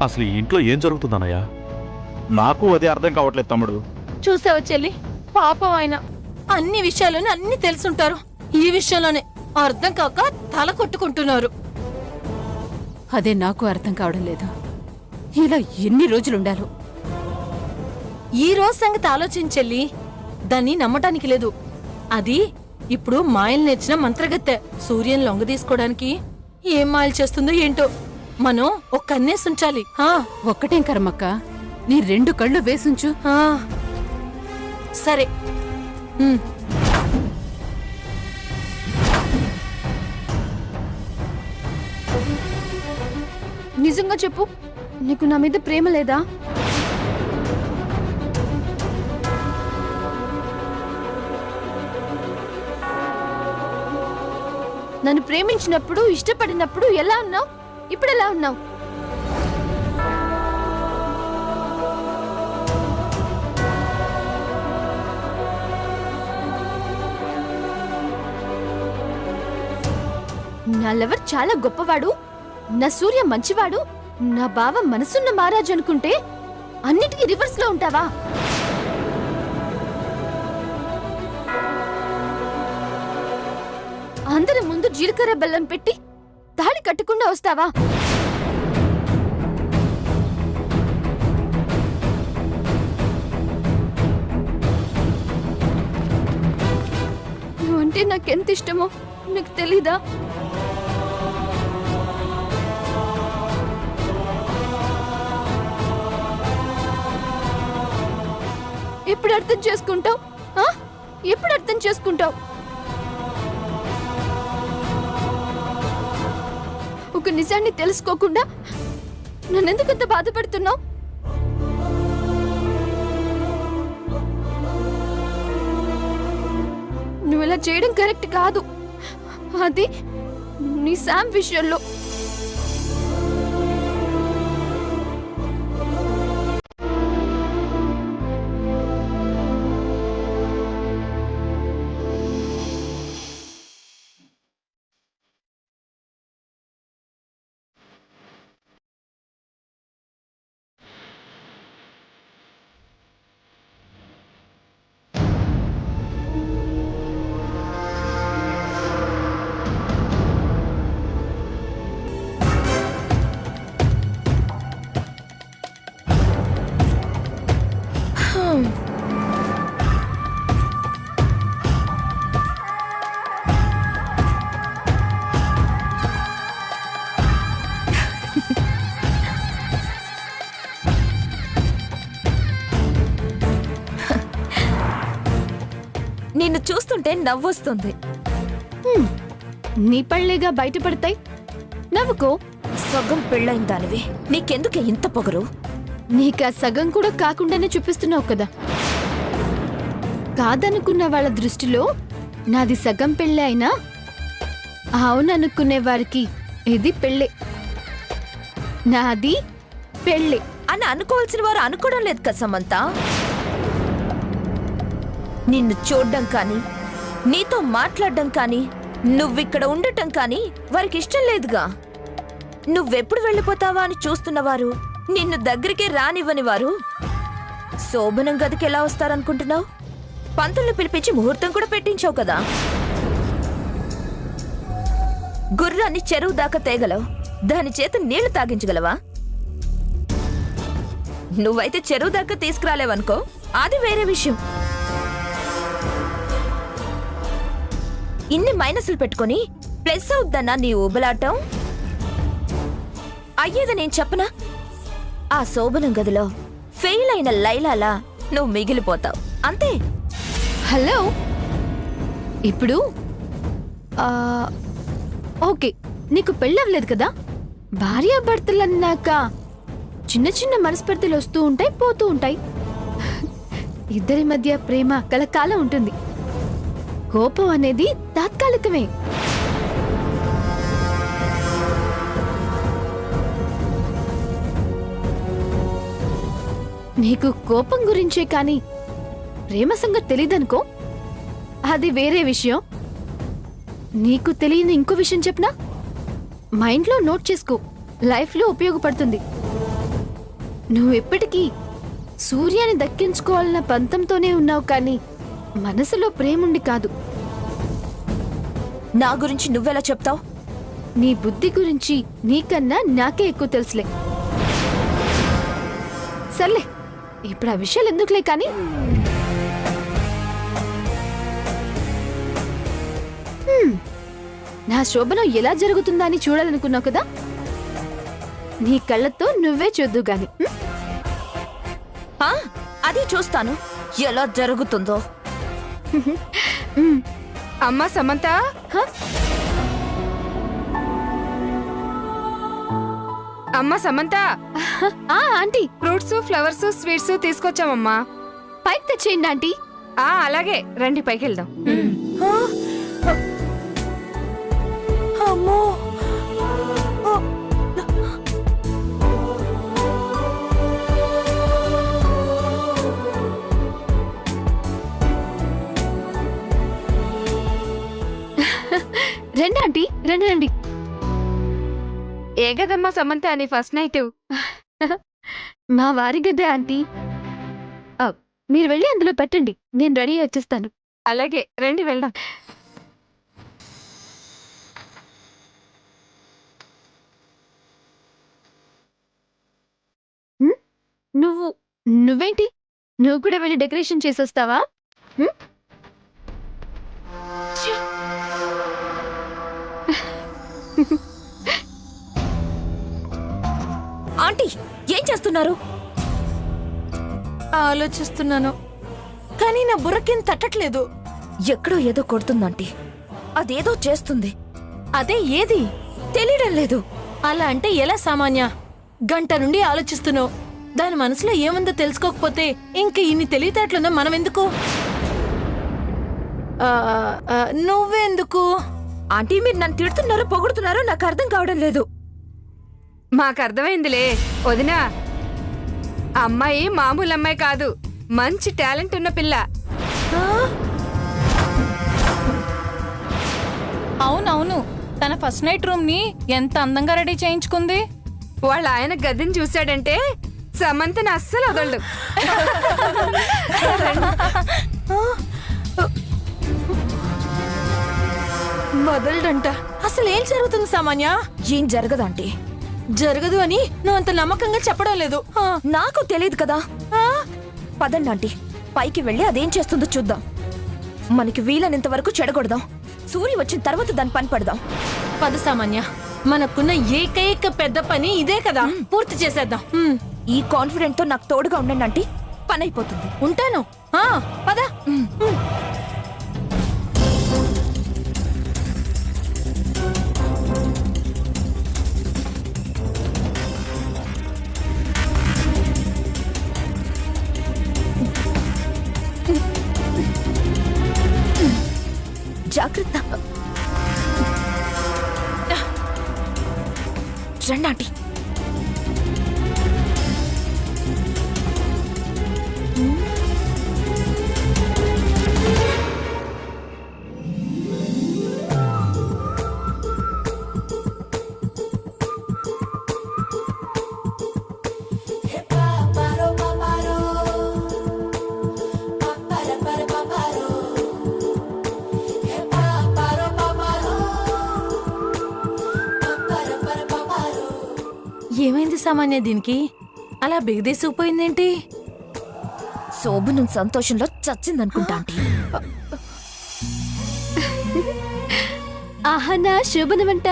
అసలు ఈ ఇంట్లో ఏం జరుగుతుందన్నయ్య? నాకు అదే అర్థం కావట్లేదు తమ్ముడు. చూసావా చెల్లి, పాపం ఆయన అన్ని విషయాలను అన్ని తెలుసుంటారు, ఈ విషయంలోనే అర్థం కాక తల కొట్టుకుంటున్నారు. అదే నాకు అర్థం కావడం లేదు. ఇలా ఎన్ని రోజులుండాలో. ఈ రోజు సంగతి ఆలోచించెల్లి, దాన్ని నమ్మటానికి లేదు. అది ఇప్పుడు మాయలు నేర్చిన మంత్రగత్తె. సూర్యుని లొంగ తీసుకోవడానికి ఏం మాయలు చేస్తుందో ఏంటో. మనం ఒక కన్నేసి ఉంచాలి. ఒక్కటేం కర్మక్క, నీ 2 కళ్ళు వేసుంచు. సరే. నిజంగా చెప్పు, నీకు నా మీద ప్రేమ లేదా? నన్ను ప్రేమించినప్పుడు, ఇష్టపడినప్పుడు ఎలా ఉన్నావు, ఇప్పుడు ఎలా ఉన్నావు? నా లవర్ చాలా గొప్పవాడు, నా సూర్య మంచివాడు, నా బావ మనసున్న మహారాజు అనుకుంటే అన్నిటికీ రివర్స్ లో ఉంటావా? అందరి ముందు జీలకర్ర బెల్లం పెట్టి తాళి కట్టకుండా వస్తావా? నువ్వంటే నాకెంత ఇష్టమో నీకు తెలీదా? ఎప్పుడు అర్థం చేసుకుంటావు? ఎప్పుడు అర్థం చేసుకుంటావు? ఒక నిజాన్ని తెలుసుకోకుండా నన్నెందుకంత బాధపడుతున్నావు? నువ్వు ఇలా చేయడం కరెక్ట్ కాదు. అది నీ శామ్ విషయంలో. నిన్ను చూస్తుంటే నవ్వొస్తుంది. నీ పళ్ళేగా బయటపడతాయి, నవ్వుకో. సగం పెళ్ళైన దానివి, నీకెందుకే ఇంత పొగరు? నీకు ఆ సగం కూడా కాకుండానే చూపిస్తున్నావు కదా. కాదనుకున్న వాళ్ళ దృష్టిలో నాది సగం పెళ్ళే అయినా అవుననుకునే వారికి ఇది పెళ్ళే, నాది పెళ్ళే అని అనుకోవాల్సిన వారు అనుకోవడం లేదు కదా సమంత. నిన్ను చూడ్డం కానీ, నీతో మాట్లాడడం కానీ, నువ్విక్కడ ఉండటం కానీ వారికి ఇష్టం లేదుగా. నువ్వెప్పుడు వెళ్ళిపోతావా అని చూస్తున్నవారు, నిన్ను దగ్గరికే రానివ్వని వారు శోభనం గదికి ఎలా వస్తారనుకుంటున్నావు? పంతుల్ని పిలిపించి ముహూర్తం కూడా పెట్టించావు కదా. గుర్రాన్ని చెరువు దాకా తేగలవు, దాని చేత నీళ్లు తాగించగలవా? నువ్వైతే చెరువు దాకా తీసుకురాలేవనుకో, అది వేరే విషయం. ఇన్ని మైనస్లు పెట్టుకుని ప్లస్ అవుద్దన్నా నీ ఊబలాటం? అయ్యేది నేను చెప్పనా? ఆ శోభనం గదిలో ఫెయిల్ అయిన లైలాలా నువ్వు మిగిలిపోతావు, అంతే. హలో, ఇప్పుడు ఓకే, నీకు పెళ్ళవలేదు కదా. భార్యాభర్తలన్నాక చిన్న చిన్న మనస్పర్ధలు వస్తూ ఉంటాయి, పోతూ ఉంటాయి. ఇద్దరి మధ్య ప్రేమ కలకాలం ఉంటుంది. కోపం అనేది తాత్కాలికమే. నీకు కోపం గురించే కానీ ప్రేమ సంగతి తెలీదనుకో, అది వేరే విషయం. నీకు తెలియని ఇంకో విషయం చెప్పనా? మైండ్లో నోట్ చేసుకో, లైఫ్లో ఉపయోగపడుతుంది. నువ్వు ఎప్పటికీ సూర్యాన్ని దక్కించుకోవాలన్న పంతంతోనే ఉన్నావు కానీ మనసులో ప్రేముండి కాదు. నా గురించి నువ్వెలా చెప్తావు? నీ బుద్ధి గురించి నీకన్నా నాకే ఎక్కువ తెలుసులే. సర్లే, ఇప్పుడు ఆ విషయాలు ఎందుకులే కానీ నా శోభనం ఎలా జరుగుతుందా అని చూడాలనుకున్నావు కదా, నీ కళ్ళతో నువ్వే చూద్దు గాని. ఆ, అది చూస్తాను ఎలా జరుగుతుందో. అమ్మా సమంత, హ? అమ్మా సమంత, ఆ ఆంటీ, ఫ్రూట్స్ ఫ్లవర్స్ స్వీట్స్ తీసుకొచ్చామమ్మా. పైకి తెచ్చేయండి ఆంటీ. అలాగే రండి, పైకి వెళ్దాం. అమ్మో రండి ఆంటీ, రండి రండి. ఏ గదమ్మా సమంత అని ఫస్ట్ నైట్? మా వారి గడ్డే ఆంటీ. మీరు వెళ్ళి అందులో పెట్టండి, నేను రెడీ వచ్చేస్తాను. అలాగే రండి వెళ్దాం. నువ్వేంటి, నువ్వు కూడా వెళ్ళి డెకరేషన్ చేసేస్తావా? ఆంటీ ఏం చేస్తున్నారు? ఆలోచిస్తున్నాను కానీ నా బుర్రకేం తట్టట్లేదు. ఎక్కడో ఏదో కొడుతుందంటీ. అదేదో చేస్తుంది. అదే ఏది తెలియడం లేదు. అలా అంటే ఎలా సామాన్య? గంట నుండి ఆలోచిస్తున్నావు. దాని మనసులో ఏముందో తెలుసుకోకపోతే ఇంక ఇన్ని తెలివితేటలుందా మనం ఎందుకు? నువ్వెందుకు? ఆంటీ మీరు నన్ను తిడుతున్నారో పొగుడుతున్నారో నాకు అర్థం కావడం లేదు. మాకు అర్థమైందిలే వదినా, అమ్మాయి మామూలు అమ్మాయి కాదు, మంచి టాలెంట్ ఉన్న పిల్ల. అవునవును, తన ఫస్ట్ నైట్ రూమ్ ని ఎంత అందంగా రెడీ చేయించుకుంది. వాళ్ళ ఆయన గదిని చూశాడంటే సమంతను అస్సలు వదలడు. వదలడంట. అసలు ఏం జరుగుతుంది సామాన్య? ఏం జరగదు ఆంటీ. జరగదు అని నువ్వు అంత నమ్మకంగా చెప్పడం లేదు. నాకు తెలియదు కదా. పదండి ఆంటీ, పైకి వెళ్ళి అదేం చేస్తుందో చూద్దాం. మనకి వీలైనంత వరకు చెడగొడదాం. సూర్య వచ్చిన తర్వాత దాని పని పడదాం. పద సామాన్య, మనకున్న ఏకైక పెద్ద పని ఇదే కదా, పూర్తి చేసేద్దాం. ఈ కాన్ఫిడెంట్ తో నాకు తోడుగా ఉండండి ఆంటీ, పని అయిపోతుంది. ఉంటాను. పద. జాగ్రత్త. రండి ఆంటీ. ఏమైంది సామాన్య దీనికి? అలా బిగదీసుకుపోయిందేంటి? శోభనం సంతోషంలో చచ్చిందనుకుంటా ఆంటీ. ఆహా నా శోభనమంట,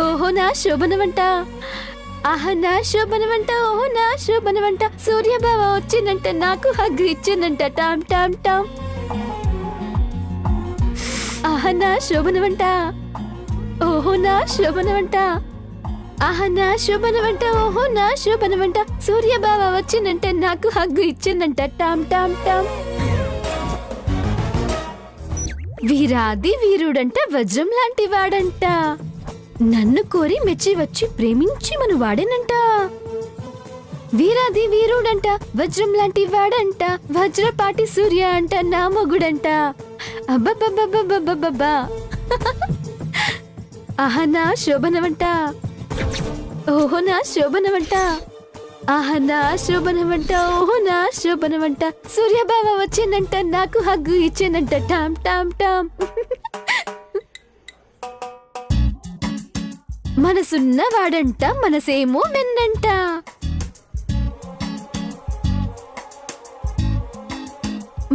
ఓహో నా శోభనమంట, ఆహా నా శోభనమంట, ఓహో నా శోభనమంట. సూర్యబావ వచ్చిందంట, నాకు హగ్గు ఇచ్చిందంట. టామ్ టామ్ టామ్. ఆహా నా శోభనమంట, ఓహో నా శోభనమంట, ఆహా నా శోభనమంట, ఓహో నా శోభనమంట. సూర్యబావ వచ్చిందంట, నాకు హగ్గు ఇచ్చిందంట. టామ్ టామ్ టామ్. వీరాది వీరుడంట, వజ్రం లాంటి వాడంట, నన్ను కోరి మెచ్చి వచ్చి ప్రేమించి మను వాడేనంట. వీరాది వీరుడంట, వజ్రం లాంటి వాడంట, వజ్రపాటి సూర్య అంట, నా మొగుడంట. అబ్బబ్బబ్బబ్బబ్బబ్బబ్బా. ఆహా నా శోభనమంట, ఓహో నా శోభనమంట, ఆహా నా శోభనమంట ఓహో నా శోభనమంట సూర్యబావ వచ్చిందంట నాకు హగ్గు ఇచ్చిందంట టామ్ టామ్ టామ్ మనసున్నవాడంట మనసేమో వెన్నంట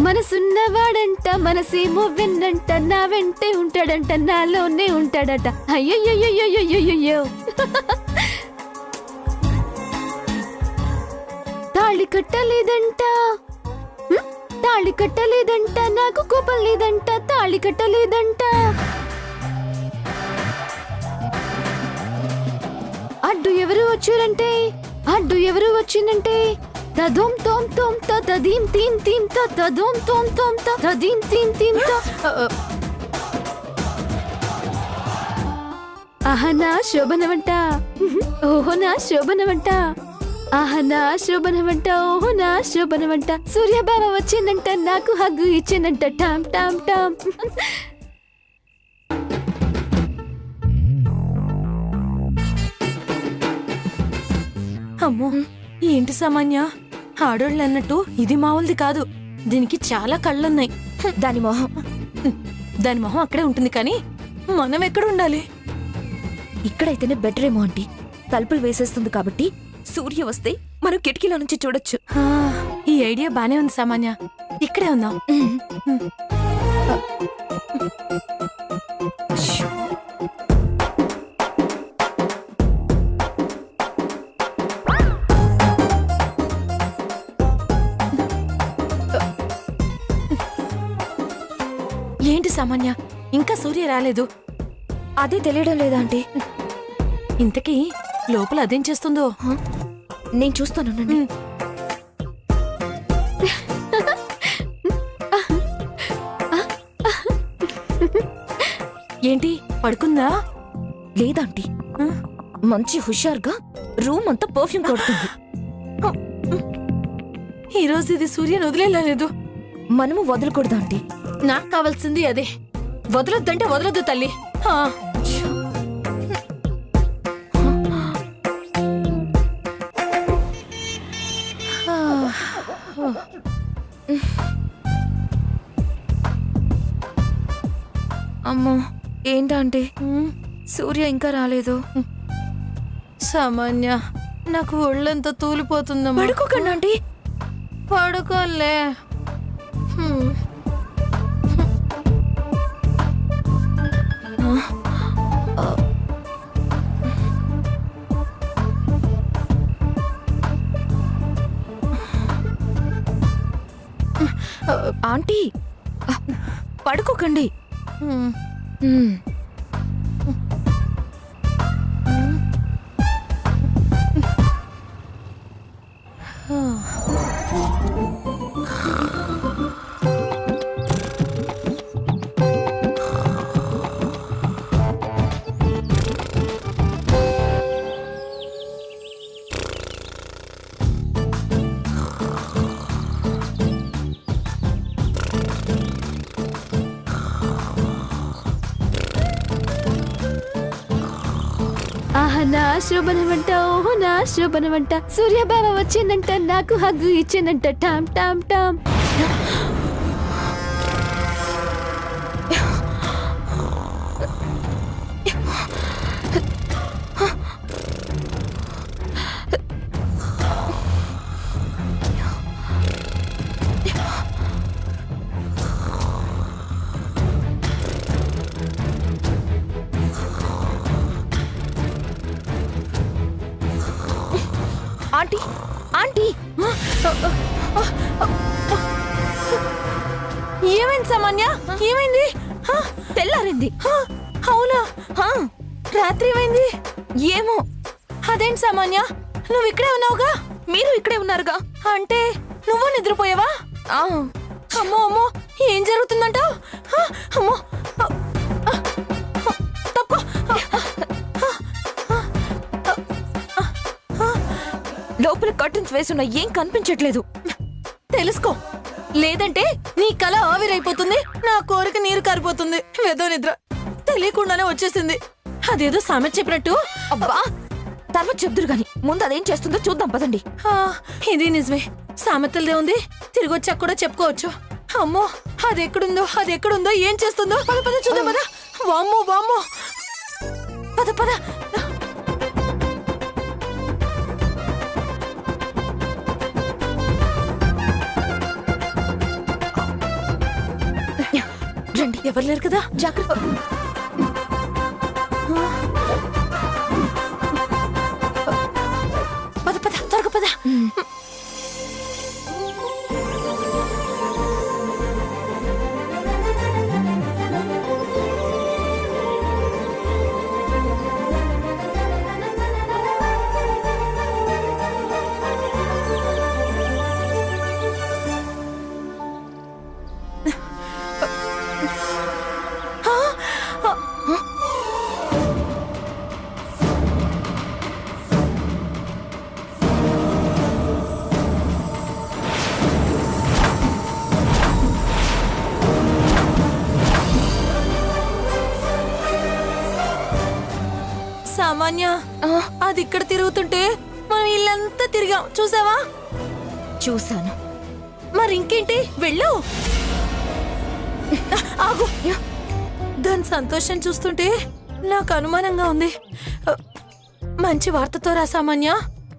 మనసున్నవాడంట మనసేమో వెన్నంట నా వెంటే ఉంటాడంట నాలోనే ఉంటాడట అయ్యయ్యో తాళి కట్టలేదంట తాళి కట్టలేదంట నాకు కోపం లేదంట తాళి కట్టలేదంట అడ్డు ఎవరు వచ్చారంటే అడ్డు ఎవరు వచ్చిందంటే తదోం తోం తోం తదీం తీం తీం తదోం తోం తోం తదీం తీం తీం ఆహా నా శోభనవంట ఓహో నా శోభనవంట ఆహా నా శోభనవంట ఓహో నా శోభనవంట సూర్యబావ వచ్చిందంట నాకు హగ్గు ఇచ్చిందంట టామ్ టామ్ టామ్ అమ్మో ఏంటి సామాన్య ఆడోళ్ళు అన్నట్టు ఇది మామూలుది కాదు. దీనికి చాలా కళ్ళున్నాయి. దాని మొహం దాని మొహం అక్కడే ఉంటుంది కానీ మనం ఎక్కడ ఉండాలి? ఇక్కడైతేనే బెటర్ ఏమో ఆంటీ. తలుపులు వేసేస్తుంది కాబట్టి సూర్య వస్తే మనం కిటికీలో నుంచి చూడొచ్చు. ఆ, ఈ ఐడియా బానే ఉంది సామాన్య. ఇక్కడే ఉందాం. ఏంటి సామాన్య ఇంకా సూర్య రాలేదు? అదే తెలియడం లేదా ఆంటీ? ఇంతకీ లోపల అదేం చేస్తుందో? నేను చూస్తానండి. ఏంటి పడుకుందా? లేదాంటీ, మంచి హుషారుగా రూమ్ అంతా పర్ఫ్యూమ్ కొడుతుంది. ఈ రోజు ఇది సూర్యను వదిలేలేదు. మనము వదలకూడదా ఆంటీ? నాకు కావాల్సింది అదే. వదలొద్దంటే వదలొద్దు తల్లి. ఆ. అమ్మో ఏంటంటే సూర్య ఇంకా రాలేదు. సామాన్య నాకు ఒళ్ళంతా తూలిపోతుందమ్మా. పడుకోకండి ఆంటీ. పడుకోలే. ఆంటీ పడుకోకండి. ఆహా నా శోభనమంట ఓహో నా శోభనమంట సూర్యబావ వచ్చిందంట నాకు హగ్గు ఇచ్చిందంట టామ్ టామ్ టామ్ ఆంటీ ఆంటీ ఏమైంది సామాన్య? ఏమైంది? తెల్లారింది. అవునా? రాత్రి ఏమైంది? ఏమో. అదేంటి సామాన్య నువ్వు ఇక్కడే ఉన్నావుగా? మీరు ఇక్కడే ఉన్నారుగా. అంటే నువ్వు నిద్రపోయావా? అమ్మో అమ్మో ఏం జరుగుతుందంటావు? అమ్మో తప్పుకో. లోపల కర్టన్స్ వేసున్నా ఏం కనిపించట్లేదు. తెలుసుకో, లేదంటే నీ కళ ఆవిరైపోతుంది, నా కోరిక నీరు కారిపోతుంది. వేదో నిద్ర తెలియకుండానే వచ్చేసింది. అదేదో సామెత చెప్పినట్టు. అబ్బా తర్వాత చెప్దురు గాని ముందు అదేం చేస్తుందో చూద్దాం పదండి. ఆ, ఇది నిజమే. సామెతలదే ఉంది, తిరిగి వచ్చాక కూడా చెప్పుకోవచ్చు. అమ్మో, అది ఎక్కడుందో ఏం చేస్తుందో. పద పద చూద్దాం పద. వామ్మో వామ్మో, పద పద. రండి, ఎవరు లేరు కదా, జాగ్రత్త. పద పద, త్వరగా పద. సామాన్య, అది ఇక్కడ తిరుగుతుంటే మనం ఇల్లంతా తిరిగాం, చూసావా? చూశాను. మరి ఇంకేంటి, వెళ్ళు. ఆగు. దాని సంతోషం చూస్తుంటే నాకు అనుమానంగా ఉంది. మంచి వార్తతో రా సామాన్య.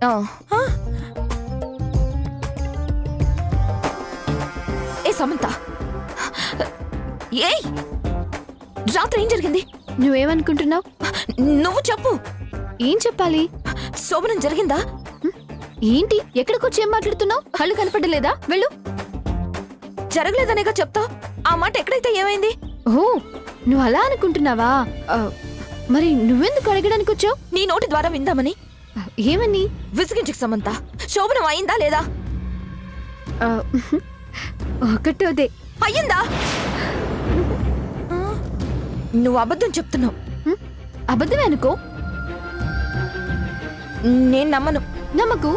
ఆ. ఆ? ఏ సమంత, ఏయ్, రాత్రి ఏం జరిగింది? నువ్వేమనుకుంటున్నావు? నువ్వు చెప్పు. ఏం చెప్పాలి? శోభనం జరిగిందా? ఏంటి ఎక్కడికొచ్చి ఏం మాట్లాడుతున్నావు? కళ్ళు కనపడలేదా? వెళ్ళు. జరగలేదనేగా చెప్తా. ఆ మాట ఎక్కడైతే ఏమైంది? ఓ, నువ్వు అలా అనుకుంటున్నావా? మరి నువ్వెందుకు అడగడానికి వచ్చావు? నీ నోటి ద్వారా విందామని. ఏమని? విసిగించకు సమంత, శోభనం అయిందా లేదా? ఆ, ఒకటోదే. అయ్యిందా? నువ్వు అబద్ధం చెప్తున్నావు. అబద్ధమే అనుకో. నేను నమ్మను. నమ్మకు.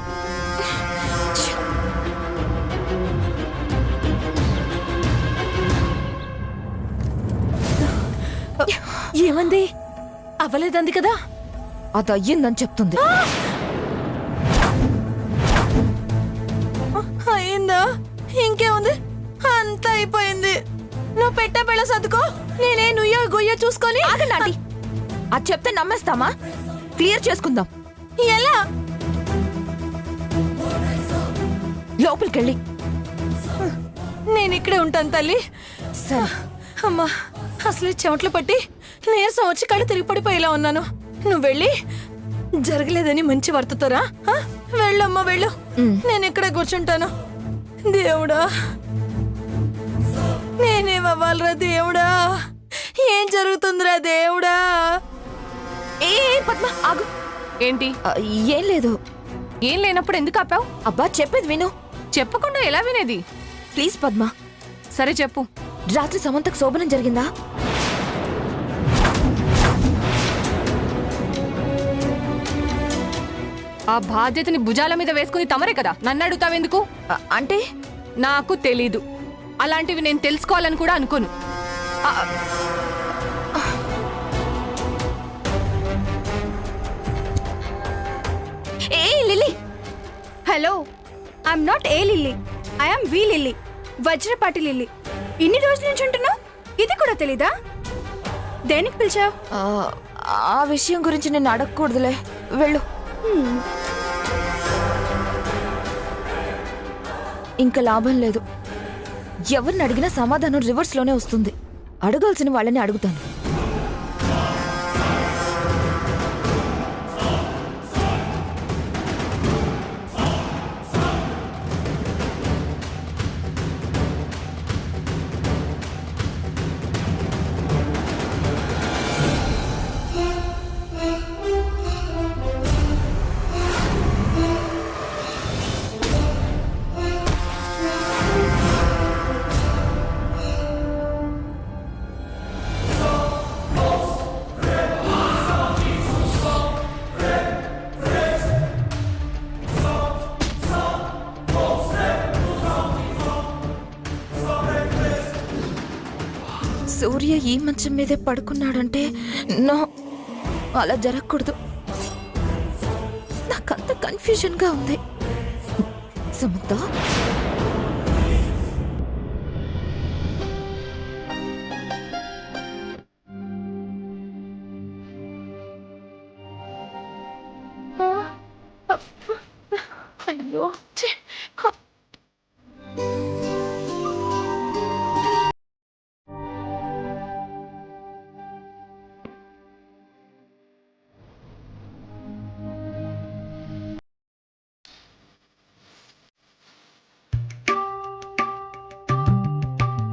ఏమంది? అవ్వలేదంది కదా. అది అయ్యిందని చెప్తుంది. అయిందా? ఇంకేముంది, అంతా అయిపోయింది. నువ్వు పెట్టే పిల్ల సర్దుకో, నేనే నుయ్యో గొయ్య చూసుకొని. ఆగండి. అది చెప్తే నమ్మేస్తామా? క్లియర్ చేసుకుందాం. ఎలా? లోపలికెళ్ళి. నేను ఇక్కడే ఉంటాను తల్లి. సరే. అమ్మా, అసలే చెమట్లు పట్టి నీరసం వచ్చి కళ్ళు తిరిగి పడిపోయేలా ఉన్నాను. నువ్వు వెళ్ళి జరగలేదని మంచి వార్తతోరా. వెళ్ళమ్మా వెళ్ళు. నేను ఇక్కడే కూర్చుంటాను. దేవుడా, నేనేమవ్వాలరా దేవుడా? ఏం జరుగుతుందిరా దేవుడా? ఏ పద్మ, ఆగు. ఏంటి? ఏం లేదు. ఏం లేనప్పుడు ఎందుకు ఆపావు? అబ్బా, చెప్పేది విను. చెప్పకుండా ఎలా వినేది? ప్లీజ్ పద్మ. సరే చెప్పు. రాత్రి సమంతకు శోభనం జరిగిందా? ఆ బాధ్యతని భుజాల మీద వేసుకుని తమరే కదా నన్ను అడుగుతావెందుకు? అంటే నాకు తెలీదు. అలాంటివి నేను తెలుసుకోవాలని కూడా అనుకోను. A Lilly, hello, I'm not A Lilly, I'm V Lilly, Vajrapati Lilly. ఇన్ని రోజుల నుంచి ఉంటున్నావు, ఇది కూడా తెలీదా? దేనికి పిలిచావు? ఆ విషయం గురించి నేను అడగకూడదులే, వెళ్ళు. ఇంకా లాభం లేదు. ఎవరిని అడిగినా సమాధానం రివర్స్ లోనే వస్తుంది. అడగాల్సిన వాళ్ళని అడుగుతాను. సూర్య ఈ మంచం మీదే పడుకున్నాడంటే నో, అలా జరగకూడదు. కన్ఫ్యూజన్ గా ఉంది. సమంత అయ్యో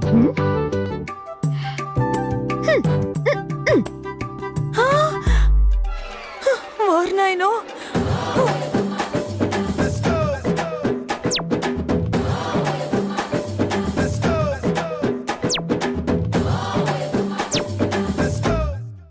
హ్మ్?